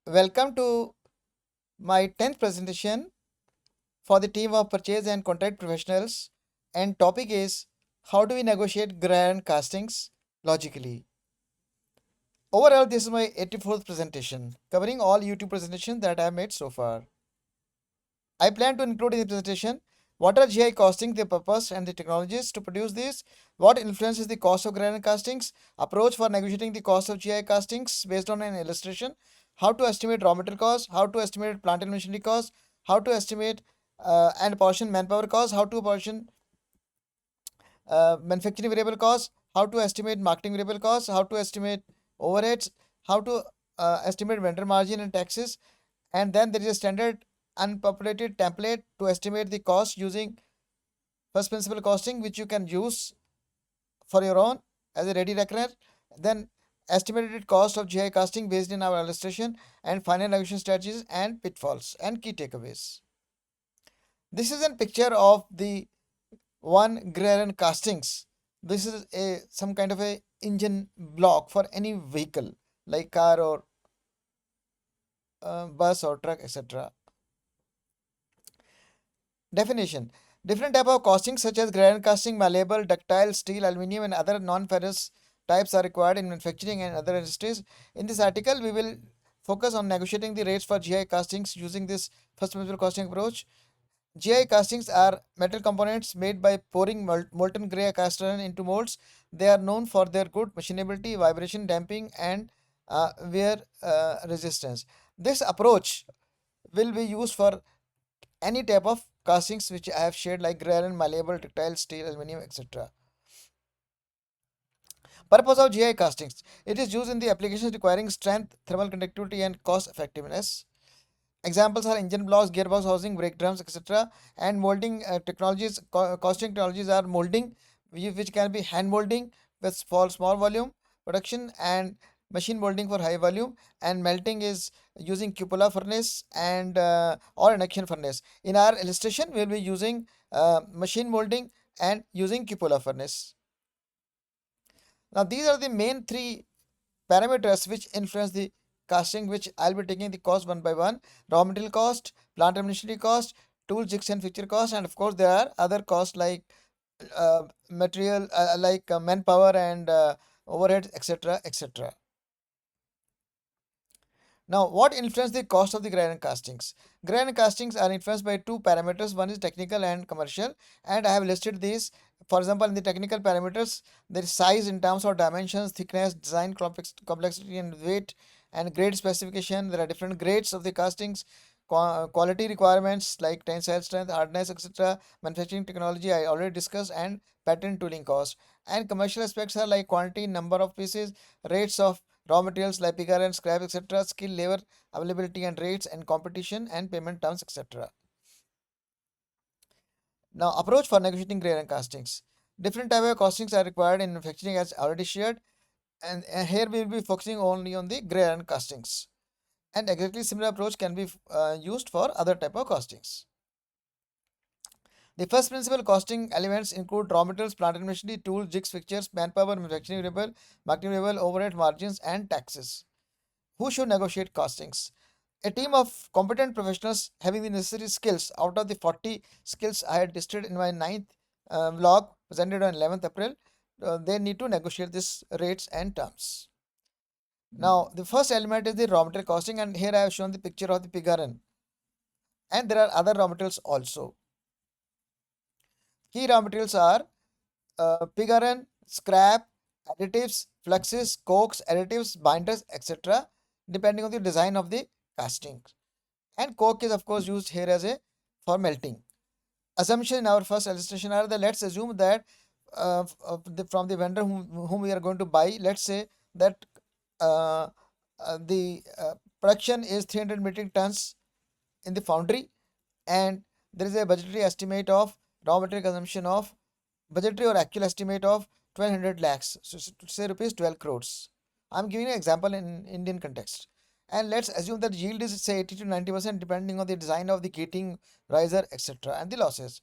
Welcome to my 10th presentation for the team of purchase and contract professionals, and topic is how do we negotiate grand castings logically. Overall, this is my 84th presentation covering all YouTube presentations that I have made so far. I plan to include in the presentation what are GI costing, the purpose and the technologies to produce this, what influences the cost of granite castings, approach for negotiating the cost of GI castings based on an illustration, how to estimate raw material cost, how to estimate plant and machinery cost, how to estimate and apportion manpower cost, how to apportion manufacturing variable cost, how to estimate marketing variable cost, how to estimate overheads, how to estimate vendor margin and taxes, and then there is a standard unpopulated template to estimate the cost using first principle costing, which you can use for your own as a ready reckoner. Then estimated cost of GI casting based in our illustration, and final negotiation strategies and pitfalls and key takeaways. This is a picture of the one Granite castings. This is a some kind of a engine block for any vehicle like car or bus or truck, etc. Definition: different type of castings such as granite casting, malleable, ductile, steel, aluminum, and other non-ferrous types are required in manufacturing and other industries. In this article, we will focus on negotiating the rates for GI castings using this first principle costing approach. GI castings are metal components made by pouring molten gray cast iron into molds. They are known for their good machinability, vibration damping, and wear resistance. This approach will be used for any type of castings which I have shared like granite, malleable, ductile, steel, aluminum, etc. Purpose of GI castings. It is used in the applications requiring strength, thermal conductivity, and cost effectiveness. Examples are engine blocks, gearbox housing, brake drums, etc. And molding technologies, costing technologies are molding, which can be hand molding with for small volume production, and machine molding for high volume, and melting is using cupola furnace and or induction furnace. In our illustration, we will be using machine molding and using cupola furnace. Now, these are the main three parameters which influence the costing, which I'll be taking the cost one by one: raw material cost, plant and machinery cost, tool, jigs and fixture cost, and of course there are other costs like material like manpower and overhead, etc., etc. Now, what influence the cost of the granite castings? Granite castings are influenced by two parameters. One is technical and commercial, and I have listed these. For example, in the technical parameters, there is size in terms of dimensions, thickness, design complexity, and weight, and grade specification. There are different grades of the castings, quality requirements like tensile strength, hardness, etc. Manufacturing technology I already discussed, and patent tooling cost. And commercial aspects are like quantity, number of pieces, rates of raw materials like pig iron, scrap, etc., skill, labor availability and rates, and competition and payment terms, etc. Now, approach for negotiating grade and castings. Different type of castings are required in manufacturing as already shared, and here we will be focusing only on the grade and castings. And exactly similar approach can be used for other type of castings. The first principle costing elements include raw materials, plant and machinery, tools, jigs, fixtures, manpower, manufacturing variable, marketing variable, overhead margins, and taxes. Who should negotiate costings? A team of competent professionals having the necessary skills. Out of the 40 skills I had listed in my ninth vlog presented on 11th April, they need to negotiate these rates and terms. Now, the first element is the raw material costing, and here I have shown the picture of the pig iron, and there are other raw materials also. Key raw materials are pig iron, scrap, additives, fluxes, cokes, additives, binders, etc., depending on the design of the casting. And coke is of course used here as a for melting. Assumption in our first illustration are that let's assume that from the vendor whom we are going to buy, let's say that uh, the production is 300 metric tons in the foundry, and there is a budgetary estimate of raw material consumption of budgetary or actual estimate of 1200 lakhs, so say rupees 12 crores. I'm giving an example in Indian context. And let's assume that yield is say 80 to 90% depending on the design of the gating, riser, etc. and the losses.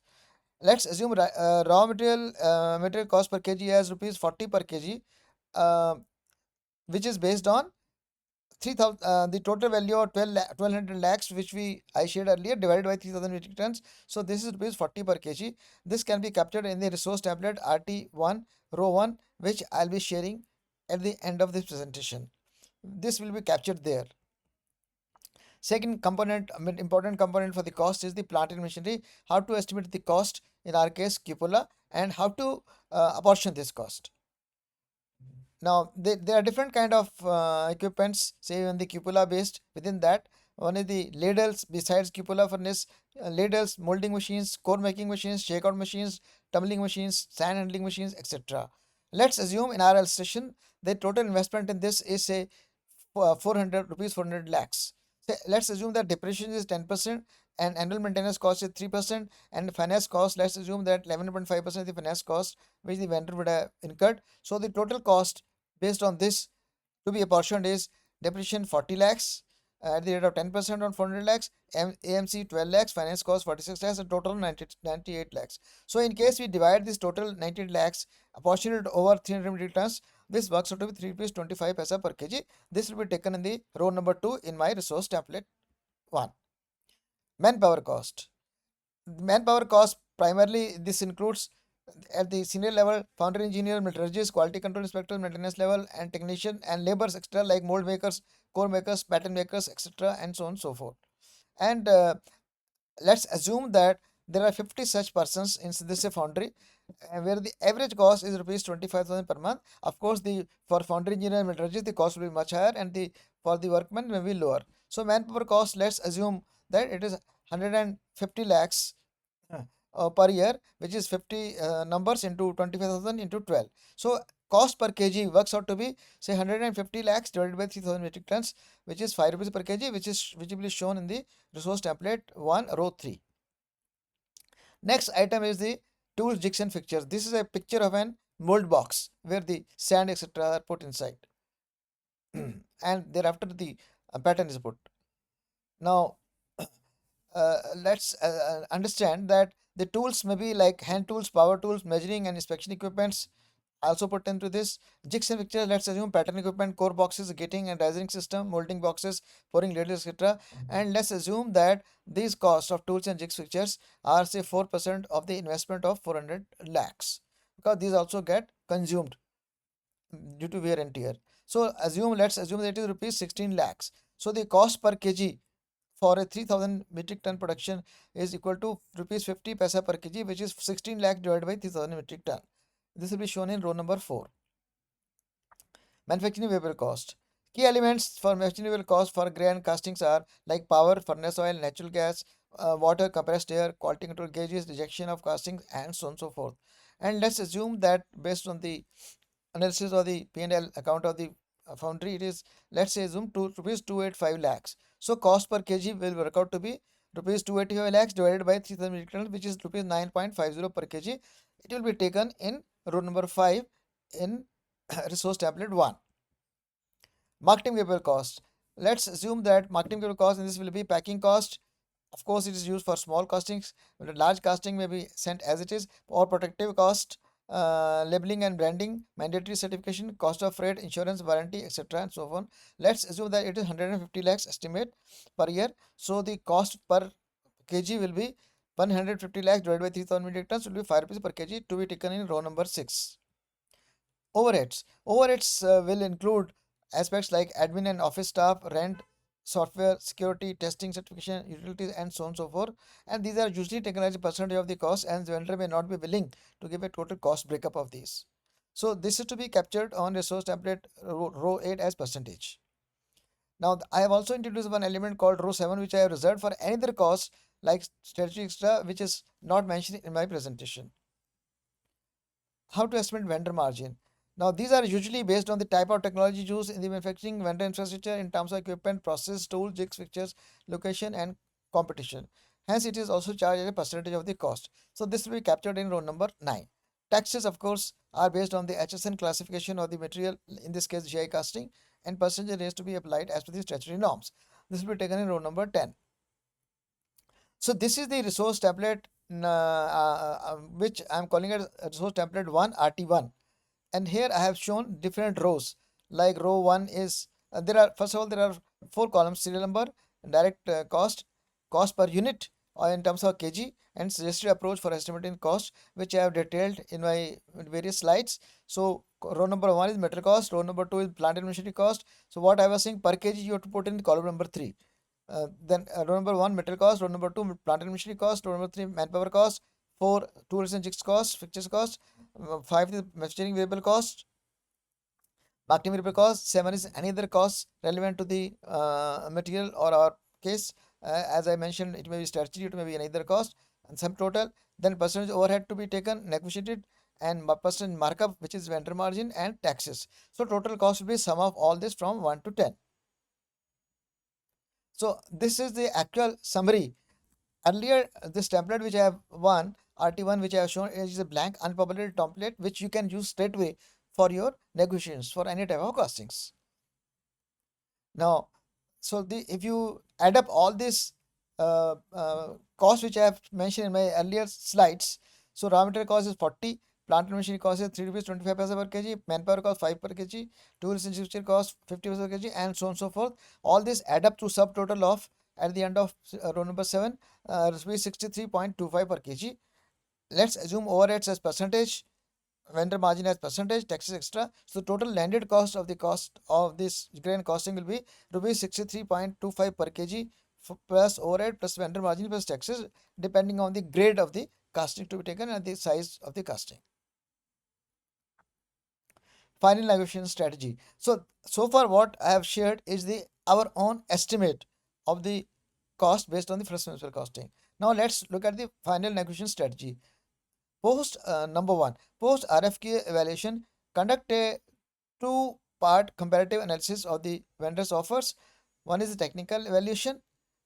Let's assume raw material cost per kg as rupees 40 per kg, uh, which is based on 3000, the total value of 1200 lakhs which I shared earlier divided by 3000 metric tons. So this is rupees 40 per kg. This can be captured in the resource tablet RT1 row 1, which I'll be sharing at the end of this presentation. This will be captured there. Second component, important component for the cost is the plant and machinery. How to estimate the cost, in our case cupola, and how to apportion this cost. Now there are different kind of equipments, say on the cupola based. Within that, one is the ladles. Besides cupola furnace, ladles, molding machines, core making machines, shakeout machines, tumbling machines, sand handling machines, etc. Let's assume in our illustration the total investment in this is, say, 400 rupees, 400 lakhs. So let's assume that depreciation is 10% and annual maintenance cost is 3%, and finance cost, let's assume that 11.5% is the finance cost which the vendor would have incurred. So the total cost based on this to be apportioned is depreciation 40 lakhs at the rate of 10% on 400 lakhs, AMC 12 lakhs, finance cost 46 lakhs, and total 98 lakhs. So in case we divide this total 98 lakhs apportioned over 300 metric tons, this works out to be 3 rupees 25 paisa per kg. This will be taken in the row number 2 in my resource template 1. Manpower cost. Manpower cost, primarily this includes at the senior level foundry engineer, metallurgist, quality control inspector, maintenance level, and technician, and laborers extra like mold makers, core makers, pattern makers, etc., and so on and so forth. And let's assume that there are 50 such persons in this foundry, where the average cost is rupees 25,000 per month. Of course, the for foundry engineer and metallurgist the cost will be much higher, and the for the workmen may be lower. So manpower cost, let's assume that it is 150 lakhs per year, which is 50 numbers into 25,000 into 12. So cost per kg works out to be, say, 150 lakhs divided by 3000 metric tons, which is 5 rupees per kg, which will be shown in the resource template 1 row 3. Next item is the tools, jigs and fixtures. This is a picture of an mold box where the sand, etc. are put inside and thereafter the pattern is put. Now let's understand that the tools may be like hand tools, power tools, measuring and inspection equipments also put into this. Jigs and fixtures, let's assume pattern equipment, core boxes, gating and rising system, molding boxes, pouring ladles, etc. And let's assume that these costs of tools and jigs fixtures are, say, 4% of the investment of 400 lakhs, because these also get consumed due to wear and tear. So let's assume that it is rupees 16 lakhs. So the cost per kg for a 3000 metric ton production is equal to rupees 50 paisa per kg, which is 16 lakh divided by 3000 metric ton. This will be shown in row number 4. Manufacturing variable cost. Key elements for manufacturing variable cost for gray and castings are like power, furnace oil, natural gas, water, compressed air, quality control gauges, rejection of castings, and so on and so forth. And let's assume that based on the analysis of the P&L account of the foundry, it is, let's say, assume rupees 285 lakhs. So cost per kg will work out to be rupees 285 lakhs divided by 3000 metric tons, which is rupees 9.50 per kg. It will be taken in row number 5 in resource tablet 1. Marketing variable cost. Let's assume that marketing variable cost in this will be packing cost. Of course, it is used for small castings, but a large casting may be sent as it is, or protective cost, labeling and branding, mandatory certification, cost of freight, insurance, warranty, etc. and so on. Let's assume that it is 150 lakhs estimate per year. So the cost per kg will be 150 lakhs divided by 3000 metric tons will be 5 rupees per kg, to be taken in row number 6. Overheads. Overheads will include aspects like admin and office staff, rent, software, security, testing, certification, utilities, and so on and so forth. And these are usually taken as a percentage of the cost, and the vendor may not be willing to give a total cost breakup of these. So this is to be captured on resource template row 8 as percentage. Now I have also introduced one element called row 7, which I have reserved for any other cost like strategy extra, which is not mentioned in my presentation. How to estimate vendor margin. Now, these are usually based on the type of technology used in the manufacturing, vendor infrastructure in terms of equipment, process, tools, jigs, fixtures, location, and competition. Hence, it is also charged as a percentage of the cost. So, this will be captured in row number 9. Taxes, of course, are based on the HSN classification of the material, in this case, GI casting, and percentage is to be applied as per the statutory norms. This will be taken in row number 10. So this is the resource template which I am calling it resource template 1 RT1, and here I have shown different rows. Like row 1 is First of all, there are four columns: serial number, direct cost per unit or in terms of kg, and suggested approach for estimating cost, which I have detailed in my various slides. So row number one is material cost, row number two is plant and machinery cost. So what I was saying, per kg you have to put in column number three. Then row number one material cost, row number two plant and machinery cost, row number three manpower cost, four tools and jigs cost, fixtures cost, five is machinery variable cost, marketing variable cost, seven is any other cost relevant to the material or our case. As I mentioned, it may be strategy, it may be any other cost, and sum total. Then percentage overhead to be taken, negotiated, and percent markup, which is vendor margin and taxes. So total cost will be sum of all this from 1 to 10. So this is the actual summary. Earlier, this template which I have RT1 which I have shown is a blank unpopulated template which you can use straight away for your negotiations for any type of costings. Now, so if you add up all this cost which I have mentioned in my earlier slides, so raw material cost is 40, plant and machinery cost is 3 rupees 25 paisa per kg, manpower cost 5 per kg, tools and fixture cost 50 paisa per kg, and so on and so forth. All this add up to subtotal of at the end of row number 7 rupees 63.25 per kg. Let's assume overheads as percentage, vendor margin as percentage, taxes extra. So total landed cost of this grain costing will be rupees 63.25 per kg plus overhead plus vendor margin plus taxes, depending on the grade of the casting to be taken and the size of the casting. Final negotiation strategy. So far what I have shared is our own estimate of the cost based on the first principle costing. Now let's look at the final negotiation strategy. Number one, post RFQ evaluation, conduct a two-part comparative analysis of the vendor's offers. One is the technical evaluation,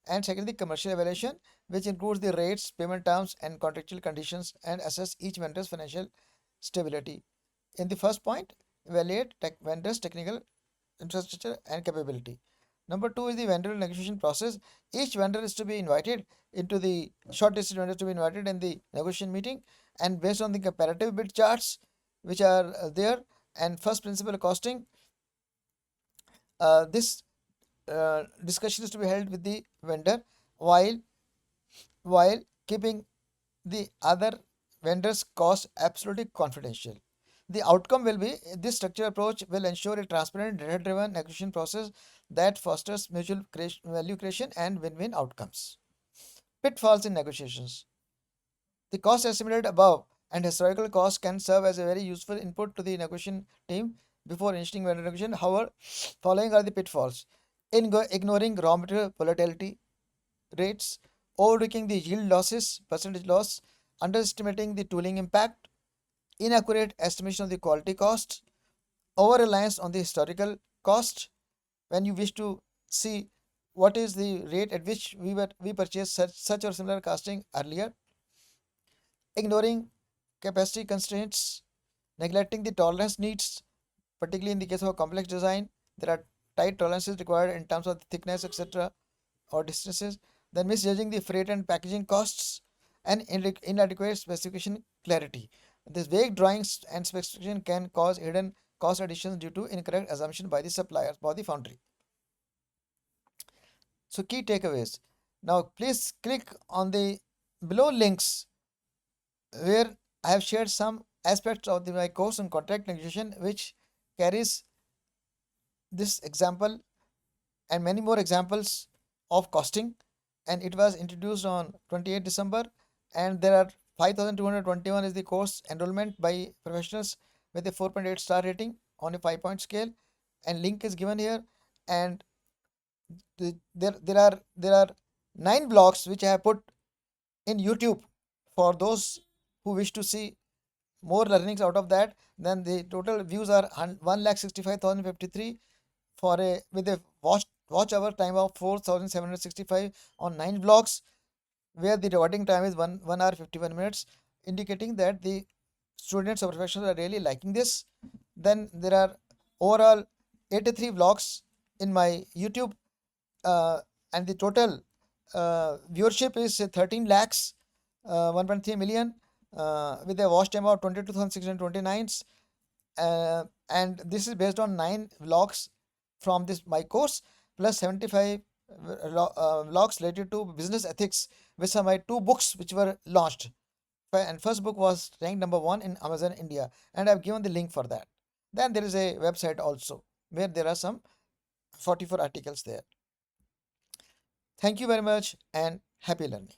and second, the commercial evaluation, which includes the rates, payment terms, and contractual conditions, and assess each vendor's financial stability. In the first point, evaluate vendor's technical infrastructure and capability. Number two is the vendor negotiation process. Each vendor is to be invited into the shortlisted vendors to be invited in the negotiation meeting, and based on the comparative bid charts which are there and first principle costing, this discussion is to be held with the vendor while keeping the other vendors cost absolutely confidential. The outcome will be this structured approach will ensure a transparent data driven negotiation process that fosters mutual value creation and win-win outcomes. Pitfalls in negotiations. The cost estimated above and historical costs can serve as a very useful input to the negotiation team before initiating vendor negotiation. However, following are the pitfalls: ignoring raw material volatility rates, overlooking the yield losses, percentage loss, underestimating the tooling impact, inaccurate estimation of the quality cost, over reliance on the historical cost. When you wish to see what is the rate at which we purchased such or similar casting earlier, ignoring capacity constraints, neglecting the tolerance needs, particularly in the case of a complex design, there are tight tolerances required in terms of the thickness, etc., or distances, then misjudging the freight and packaging costs, and inadequate specification clarity. This vague drawings and specification can cause hidden cost additions due to incorrect assumption by the suppliers, by the foundry. So key takeaways. Now please click on the below links where I have shared some aspects of my course on contract negotiation which carries this example and many more examples of costing, and it was introduced on 28 December, and there are 5221 is the course enrollment by professionals with a 4.8 star rating on a 5-point scale, and link is given here. And there are 9 blogs which I have put in YouTube for those who wish to see more learnings out of that. Then the total views are 1,65,053 for a with a watch hour time of 4,765 on 9 blogs, where the recording time is 1 hour 51 minutes, indicating that the students or professionals are really liking this. Then there are overall 83 vlogs in my YouTube, and the total viewership is 13 lakhs 1.3 million, with a watch time of 22,629, and this is based on 9 vlogs from this my course, plus 75 vlogs related to business ethics, which are my two books which were launched. And first book was ranked number one in Amazon India, and I've given the link for that. Then there is a website also where there are some 44 articles there. Thank you very much and happy learning.